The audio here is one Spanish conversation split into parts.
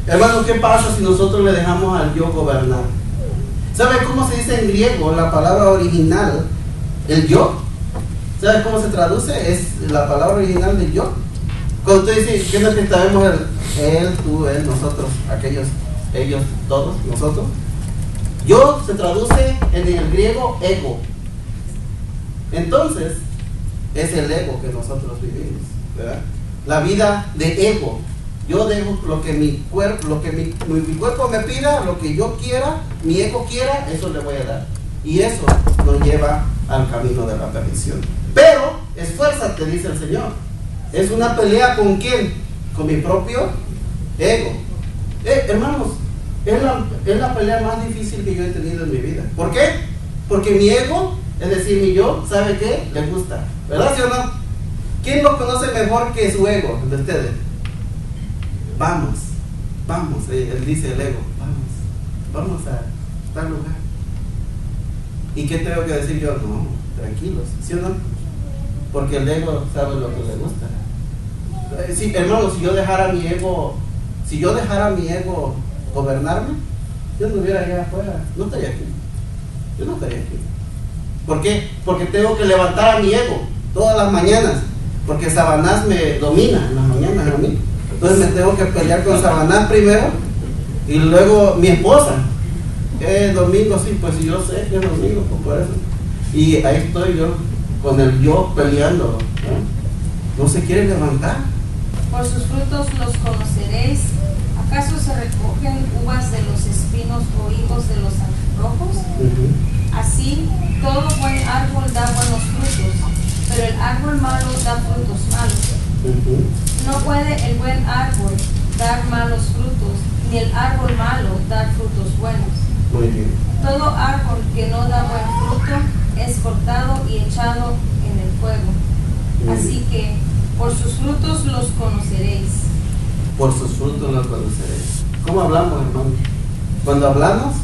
Hermano, ¿qué pasa si nosotros le dejamos al yo gobernar? ¿Sabe cómo se dice en griego la palabra original? El yo. ¿Sabe cómo se traduce? Es la palabra original del yo. Cuando usted dice, ¿qué es lo que sabemos? Él, tú, él, nosotros, aquellos, ellos, todos, nosotros. Yo se traduce en el griego ego. Entonces, es el ego que nosotros vivimos, ¿verdad? La vida de ego. Yo dejo lo que mi cuerpo, mi cuerpo me pida, lo que yo quiera, mi ego quiera, eso le voy a dar. Y eso nos lleva al camino de la perdición. Pero, esfuérzate, dice el Señor. Es una pelea ¿con quién? Con mi propio ego. Hermanos, es la pelea más difícil que yo he tenido en mi vida. ¿Por qué? Porque mi ego, es decir, mi yo, ¿sabe qué? Le gusta. ¿Verdad, sí o no? ¿Quién lo conoce mejor que su ego de ustedes? Vamos, él dice el ego, vamos a tal lugar. ¿Y qué tengo que decir yo? No, tranquilos, ¿sí o no? Porque el ego sabe lo que le gusta. Sí, hermano, si yo dejara mi ego gobernarme, yo no estuviera allá afuera, no estaría aquí. Yo no estaría aquí. ¿Por qué? Porque tengo que levantar a mi ego todas las mañanas, porque Sabanás me domina en las mañanas a mí. Entonces me tengo que pelear con Sabanás primero y luego mi esposa. Domingo, sí, pues si yo sé que es domingo, pues por eso. Y ahí estoy yo, con el yo peleando. No se quiere levantar. Por sus frutos los conoceréis. ¿Acaso se recogen uvas de los espinos o higos de los rojos? Así, todo buen árbol da buenos frutos, pero el árbol malo da frutos malos. No puede el buen árbol dar malos frutos, ni el árbol malo dar frutos buenos. Muy bien. Todo árbol que no da buen fruto es cortado y echado en el fuego. Así que por sus frutos los conoceréis. Por sus frutos los conoceréis. ¿Cómo hablamos, hermano? Cuando hablamos,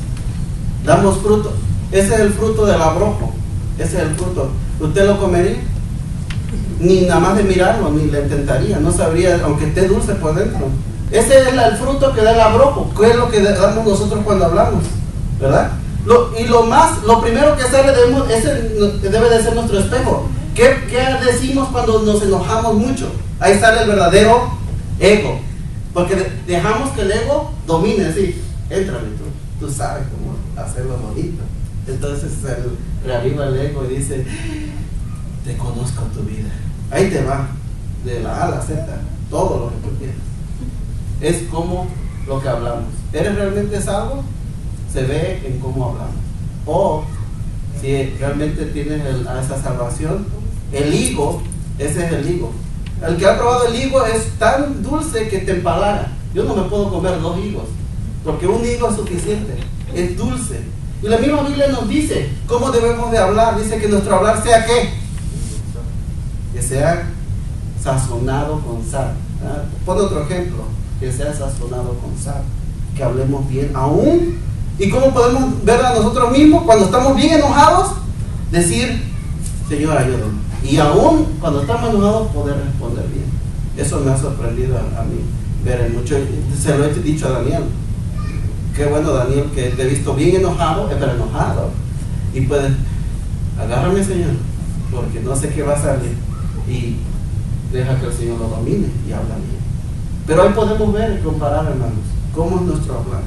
damos fruto. Ese es el fruto del abrojo. Ese es el fruto. ¿Usted lo comería? Ni nada más de mirarlo, ni le intentaría. No sabría, aunque esté dulce por dentro. Ese es el fruto que da el abrojo. ¿Qué es lo que damos nosotros cuando hablamos? ¿Verdad? Lo primero que sale debe de ser nuestro espejo. ¿Qué decimos cuando nos enojamos mucho? Ahí sale el verdadero ego. Porque dejamos que el ego domine, así. Éntrame tú sabes cómo hacerlo bonito. Entonces reaviva el ego y dice, te conozco tu vida. Ahí te va, de la A a la Z, todo lo que tú quieras. Es como lo que hablamos. ¿Eres realmente salvo? Se ve en cómo hablamos. O si realmente tienes esa salvación, el higo, ese es el higo. El que ha probado el higo es tan dulce que te empalaga. Yo no me puedo comer 2 higos, porque un higo es suficiente, es dulce. Y la misma Biblia nos dice cómo debemos de hablar. Dice que nuestro hablar sea ¿qué? Que sea sazonado con sal. Pon otro ejemplo, que sea sazonado con sal, que hablemos bien aún. ¿Y cómo podemos ver a nosotros mismos cuando estamos bien enojados? Decir, Señor, ayúdame. Y aún cuando estamos enojados, poder responder bien. Eso me ha sorprendido a mí, ver mucho. Se lo he dicho a Daniel. Qué bueno, Daniel, que te he visto bien enojado, pero enojado. Y puedes, agárrame, Señor, porque no sé qué va a salir. Y deja que el Señor lo domine y habla bien. Pero ahí podemos ver y comparar, hermanos, cómo es nuestro hablar.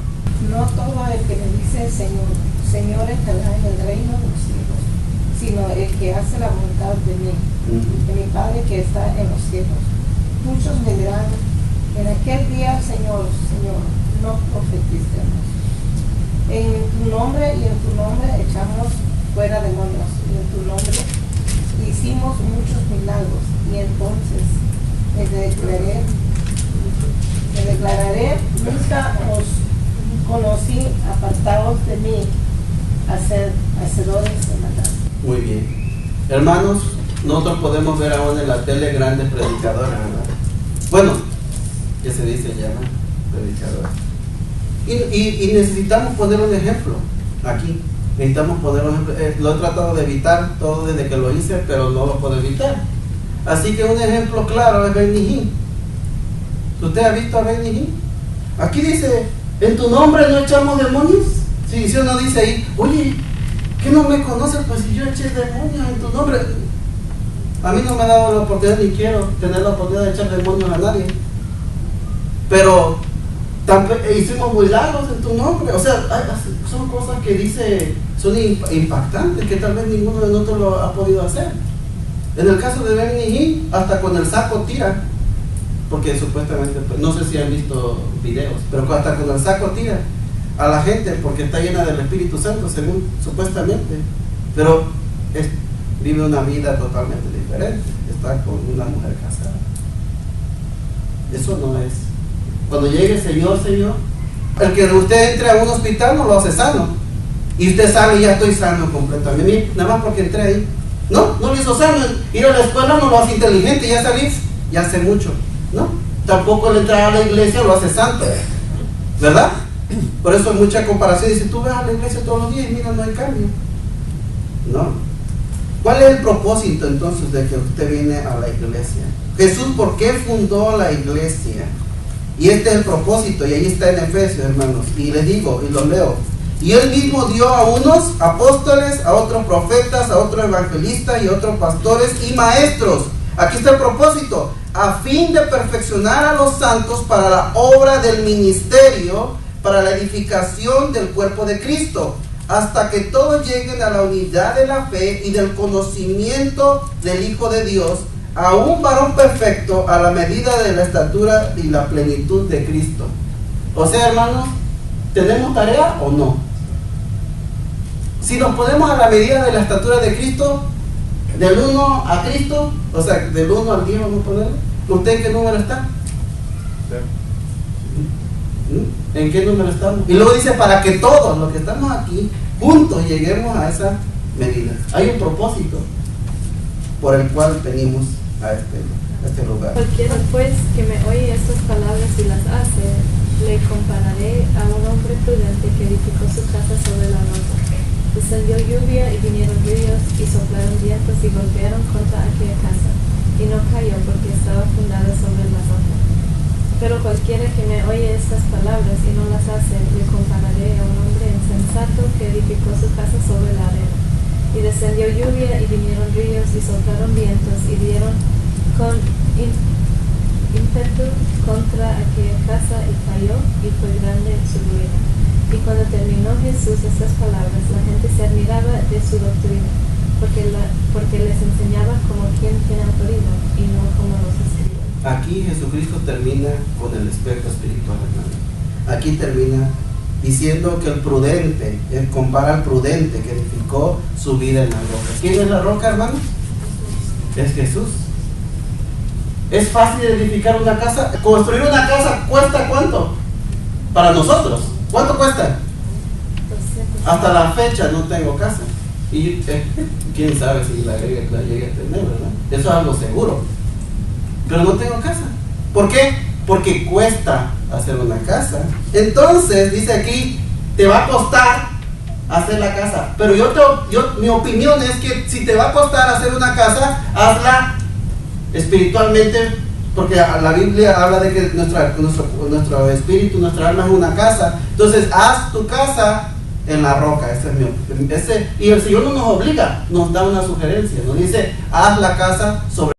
No todo el que me dice Señor, Señor estará en el reino de los cielos, sino el que hace la voluntad de mí, de mi Padre que está en los cielos. Muchos me dirán, en aquel día, Señor, Señor, no profeticemos. En tu nombre y en tu nombre echamos fuera demonios, y en tu nombre hicimos muchos milagros, y entonces me declararé, nunca os conocí, apartados de mí, hacedores de maldad. Muy bien. Hermanos, nosotros podemos ver ahora en la tele grandes predicadores, ¿verdad? Bueno, ¿qué se dice ya, no? Predicadores. Y necesitamos poner un ejemplo aquí. Necesitamos poner un ejemplo. Lo he tratado de evitar todo desde que lo hice, pero no lo puedo evitar. Así que un ejemplo claro es Benny Hinn. ¿Usted ha visto a Benny Hinn? Aquí dice, ¿en tu nombre no echamos demonios? Si sí, no dice ahí, oye, ¿qué no me conoces? Pues si yo eché demonios en tu nombre. A mí no me ha dado la oportunidad, ni quiero tener la oportunidad de echar demonios a nadie. Pero hicimos milagros en tu nombre. O sea, son cosas que dice, son impactantes, que tal vez ninguno de nosotros lo ha podido hacer. En el caso de Ben Nihi, hasta con el saco tira. Porque supuestamente, pues, no sé si han visto videos, pero hasta con el saco tira a la gente porque está llena del Espíritu Santo, según supuestamente. Pero vive una vida totalmente diferente. Está con una mujer casada. Eso no es. Cuando llegue Señor, el que usted entre a un hospital no lo hace sano. Y usted sabe, ya estoy sano completamente. Nada más porque entré ahí. No lo hizo sano. Ir a la escuela no lo hace inteligente. Ya salí, ya hace mucho. No, tampoco el entrar a la iglesia lo hace santo, ¿verdad? Por eso hay mucha comparación. Dice, tú vas a la iglesia todos los días y mira, no hay cambio. No. ¿Cuál es el propósito entonces de que usted viene a la iglesia? Jesús, ¿por qué fundó la iglesia? Y este es el propósito, y ahí está en Efesios, hermanos. Y les digo, y lo leo. Y él mismo dio a unos apóstoles, a otros profetas, a otros evangelistas y otros pastores y maestros. Aquí está el propósito, a fin de perfeccionar a los santos para la obra del ministerio, para la edificación del cuerpo de Cristo, hasta que todos lleguen a la unidad de la fe y del conocimiento del Hijo de Dios, a un varón perfecto, a la medida de la estatura y la plenitud de Cristo. O sea, hermanos, ¿tenemos tarea o no? Si nos ponemos a la medida de la estatura de Cristo, del 1 a Cristo, o sea, del 1 al 10 vamos a ponerlo. ¿Usted en qué número está? ¿En qué número estamos? Y luego dice, para que todos los que estamos aquí juntos lleguemos a esa medida. Hay un propósito por el cual venimos a este lugar. Cualquiera pues que me oye estas palabras y las hace, le compararé a un hombre prudente que edificó su casa sobre la roca. Descendió lluvia y vinieron ríos y soplaron vientos y golpearon contra aquella casa, y no cayó porque estaba fundada sobre la roca. Pero cualquiera que me oye estas palabras y no las hace, le compararé a un hombre insensato que edificó su casa sobre la arena. Y descendió lluvia y vinieron ríos y soplaron vientos y dieron con ímpetu contra aquella casa y cayó, y fue grande su ruina. Y cuando terminó Jesús estas palabras, la gente se admiraba de su doctrina, porque les enseñaba como quien tiene autoridad y no como los escribas. Aquí Jesucristo termina con el espejo espiritual, hermano. Aquí termina diciendo que el prudente, él compara al prudente que edificó su vida en la roca. ¿Quién es la roca, hermano? Es Jesús. ¿Es fácil edificar una casa? ¿Construir una casa cuesta cuánto? Para nosotros, ¿cuánto cuesta? Hasta la fecha no tengo casa. Y quién sabe si la llegue a tener, ¿verdad? Eso es algo seguro. Pero no tengo casa. ¿Por qué? Porque cuesta hacer una casa. Entonces, dice aquí, te va a costar hacer la casa. Pero mi opinión es que si te va a costar hacer una casa, hazla espiritualmente, porque la Biblia habla de que nuestro espíritu, nuestra alma es una casa. Entonces, haz tu casa en la roca. Y el Señor no nos obliga, nos da una sugerencia. Nos dice, haz la casa sobre